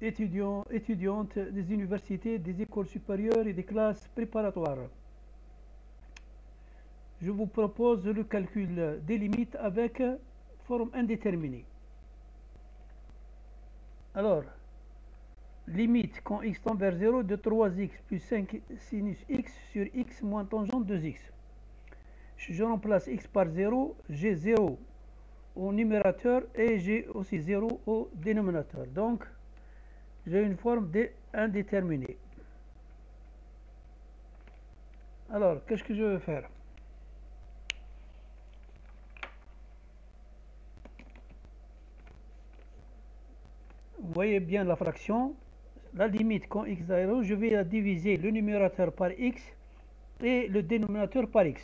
étudiants, étudiantes des universités, des écoles supérieures et des classes préparatoires. Je vous propose le calcul des limites avec forme indéterminée. Alors, limite quand x tend vers 0 de 3x plus 5 sinus x sur x moins tangente 2x. Je remplace x par 0, j'ai 0 au numérateur et j'ai aussi 0 au dénominateur. Donc, j'ai une forme indéterminée. Alors, qu'est-ce que je vais faire? Vous voyez bien la fraction. La limite quand x est 0, je vais diviser le numérateur par x et le dénominateur par x.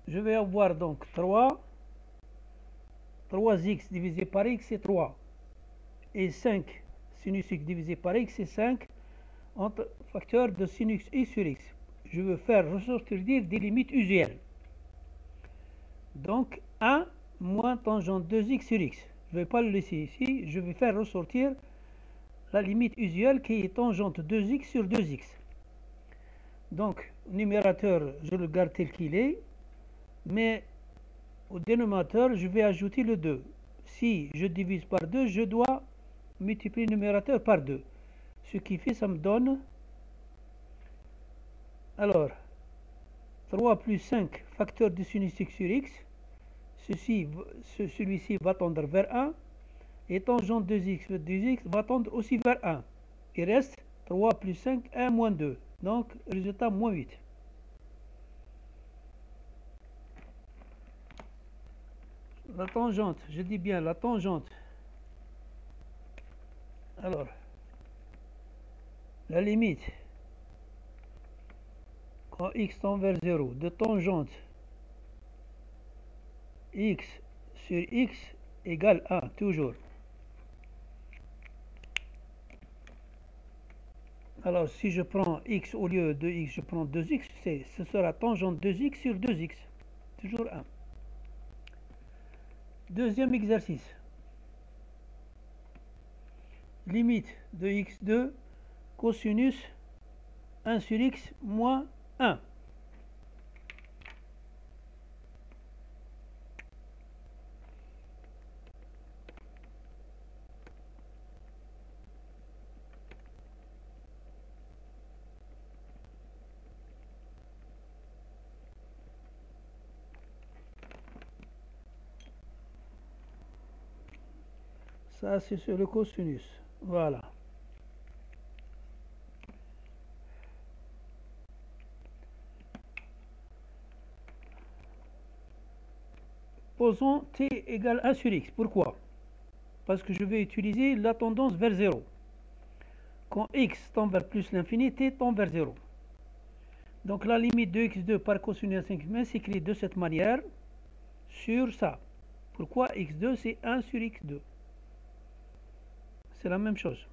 Je vais avoir donc 3x divisé par x c'est 3. Et 5 sinus x divisé par x c'est 5 entre facteur de sinus x sur x. Je veux faire ressortir des limites usuelles. Donc 1 moins tangente 2x sur x. Je ne vais pas le laisser ici, je vais faire ressortir la limite usuelle qui est tangente 2x sur 2x. Donc, numérateur, je le garde tel qu'il est, mais au dénominateur, je vais ajouter le 2. Si je divise par 2, je dois multiplier le numérateur par 2. Ce qui fait, ça me donne, alors, 3 plus 5 facteur de sinus x sur x. Celui-ci va tendre vers 1. Et tangente 2x sur 2x va tendre aussi vers 1. Il reste 3 plus 5, 1 moins 2. Donc, résultat, moins 8. La tangente, je dis bien la tangente. Alors, la limite, quand x tend vers 0, de tangente x sur x égale 1, toujours. Alors, si je prends x au lieu de x, je prends 2x, ce sera tangente 2x sur 2x, toujours 1. Deuxième exercice. Limite de x2 cosinus 1 sur x moins 1. Ça, c'est sur le cosinus. Voilà. Posons t égale 1 sur x. Pourquoi? Parce que je vais utiliser la tendance vers 0. Quand x tend vers plus l'infini, t tend vers 0. Donc la limite de x2 par cosinus 5 s'écrit de cette manière sur ça. Pourquoi x2 c'est 1 sur x2? C'est la même chose.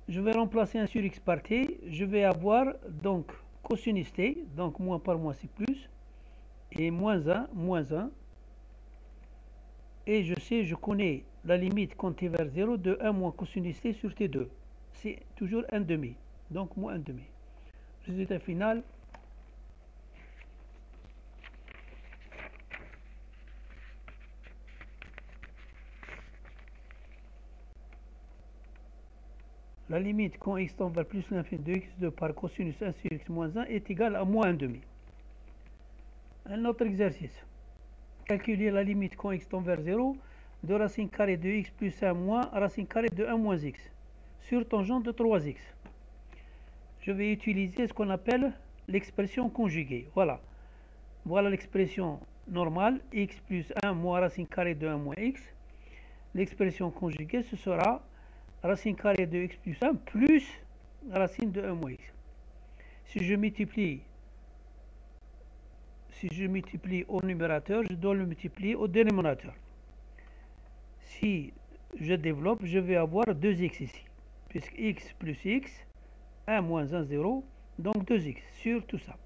Je vais remplacer 1 sur x par t. Je vais avoir donc cosinus t, donc moins par moins c'est plus, et moins 1. Et je connais la limite quand t vers 0 de 1 moins cosinus t sur t2. C'est toujours 1 demi, donc moins 1 demi. Résultat final. La limite quand x tend vers plus l'infini de x2 par cosinus 1 sur x moins 1 est égale à moins 1 demi. Un autre exercice. Calculer la limite quand x tend vers 0 de racine carrée de x plus 1 moins racine carrée de 1 moins x sur tangente de 3x. Je vais utiliser ce qu'on appelle l'expression conjuguée. Voilà l'expression normale, x plus 1 moins racine carrée de 1 moins x. L'expression conjuguée, ce sera racine carrée de x plus 1 plus racine de 1 moins x. Si je multiplie au numérateur, je dois le multiplier au dénominateur. Si je développe, je vais avoir 2x ici, puisque x plus x, 1 moins 1, 0, donc 2x sur tout ça.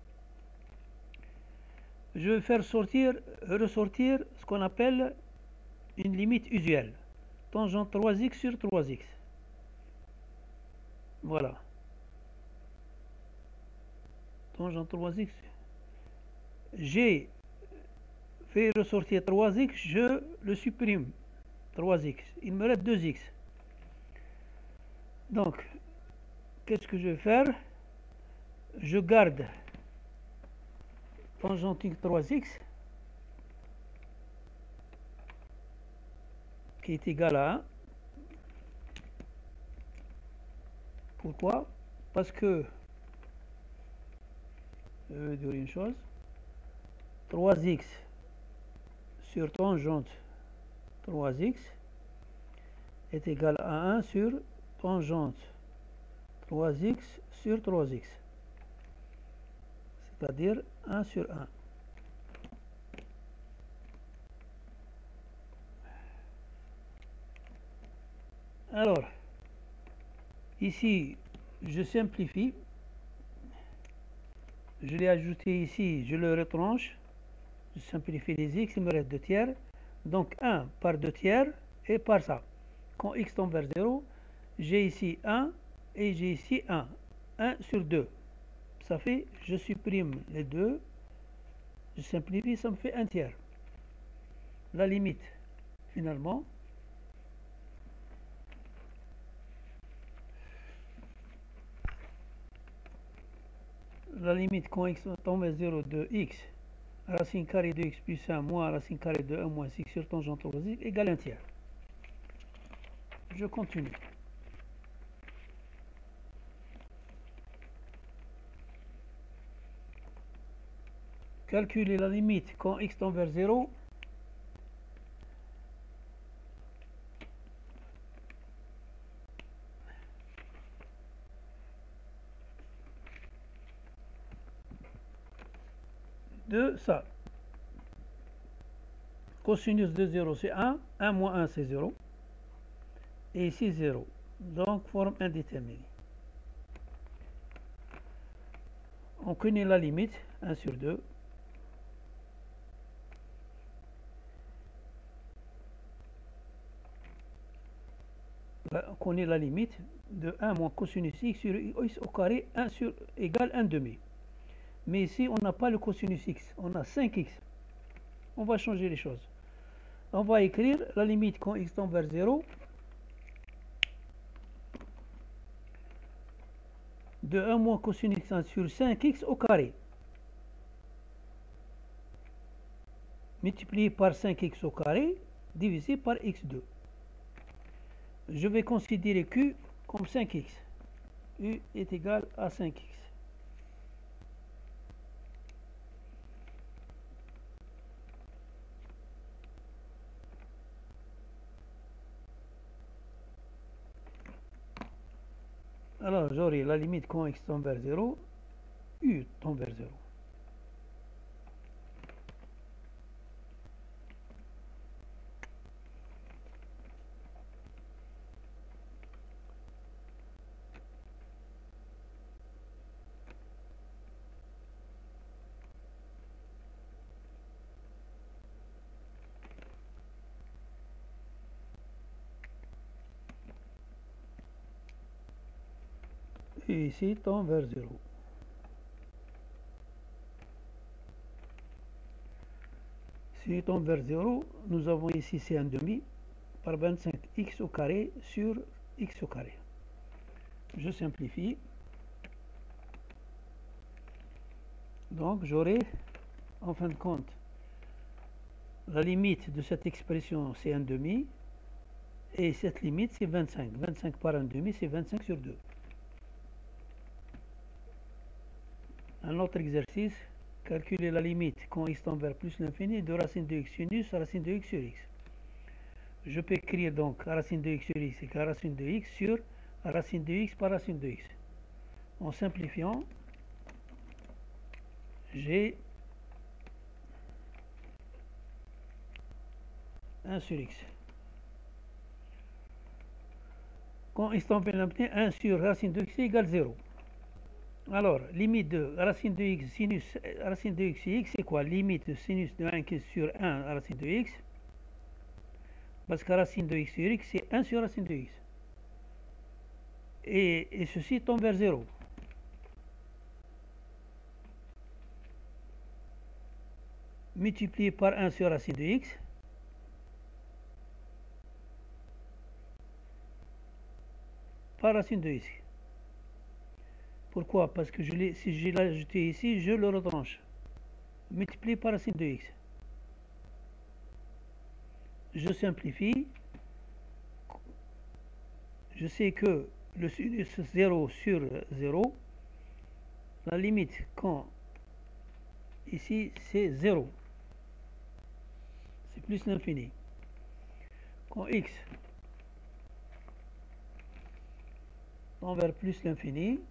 Je vais faire ressortir ce qu'on appelle une limite usuelle. tangente 3x sur 3x. Voilà. Tangente 3x. J'ai fait ressortir 3x, je le supprime. 3x. Il me reste 2x. Donc, qu'est-ce que je vais faire? Je garde tangente 3x qui est égal à 1. Pourquoi? Parce que, je vais dire une chose, 3x sur tangente 3x est égal à 1 sur tangente 3x sur 3x. C'est-à-dire 1 sur 1. Alors, ici, je simplifie. Je l'ai ajouté ici, je le retranche. Je simplifie les x, il me reste 2 tiers. Donc 1 par 2 tiers et par ça. Quand x tend vers 0, j'ai ici 1 et j'ai ici 1. 1 sur 2. Ça fait, je supprime les 2. Je simplifie, ça me fait 1 tiers. La limite, finalement, la limite quand x tend vers 0 de x racine carrée de x plus 1 moins racine carrée de 1 moins x sur tangente 3x égale 1 tiers. Je continue. Calculer la limite quand x tend vers 0 de ça. Cosinus de 0 c'est 1, 1 moins 1 c'est 0, et ici 0. Donc forme indéterminée. On connaît la limite, 1 sur 2. On connaît la limite de 1 moins cosinus x sur x au carré 1 sur égale 1 demi. Mais ici, on n'a pas le cosinus x, on a 5x. On va changer les choses. On va écrire la limite quand x tend vers 0 de 1 moins cosinus x sur 5x au carré. Multiplié par 5x au carré, divisé par x2. Je vais considérer Q comme 5x. U est égal à 5x. Alors j'aurai la limite quand x tend vers 0, U tend vers 0. Et ici tend vers 0. Si tend vers 0, nous avons ici c'est 1 demi par 25x au carré sur x au carré. Je simplifie. Donc j'aurai en fin de compte la limite de cette expression c'est 1 demi et cette limite c'est 25. 25 par 1 demi c'est 25 sur 2. Un autre exercice, calculer la limite quand x tend vers plus l'infini de racine de x sinus à racine de x sur x. Je peux écrire donc racine de x sur x égale racine de x sur racine de x par racine de x. En simplifiant, j'ai 1 sur x. Quand x tend vers l'infini, 1 sur racine de x égale 0. Alors, limite de racine de x sinus racine de x c'est quoi? Limite de sinus de 1 sur 1 racine de x. Parce que racine de x sur x, c'est 1 sur racine de x. Et ceci tombe vers 0. Multiplié par 1 sur racine de x. Par racine de x. Pourquoi? Parce que si je l'ai ajouté ici, je le retranche. Multiplié par racine de x. Je simplifie. Je sais que le sinus 0 sur 0, la limite quand ici c'est 0, c'est plus l'infini. Quand x tend vers plus l'infini,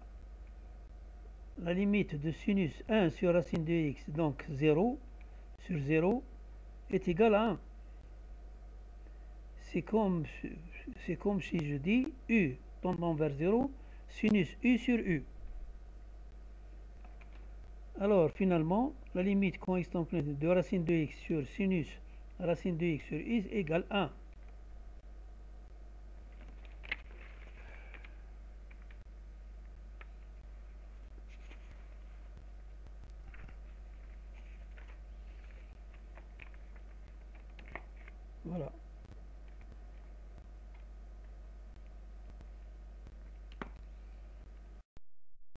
la limite de sinus 1 sur racine de x, donc 0 sur 0, est égale à 1. C'est comme si je dis u tendant vers 0, sinus u sur u. Alors finalement, la limite quand x tend de racine de x sur sinus racine de x sur u égale 1. Voilà.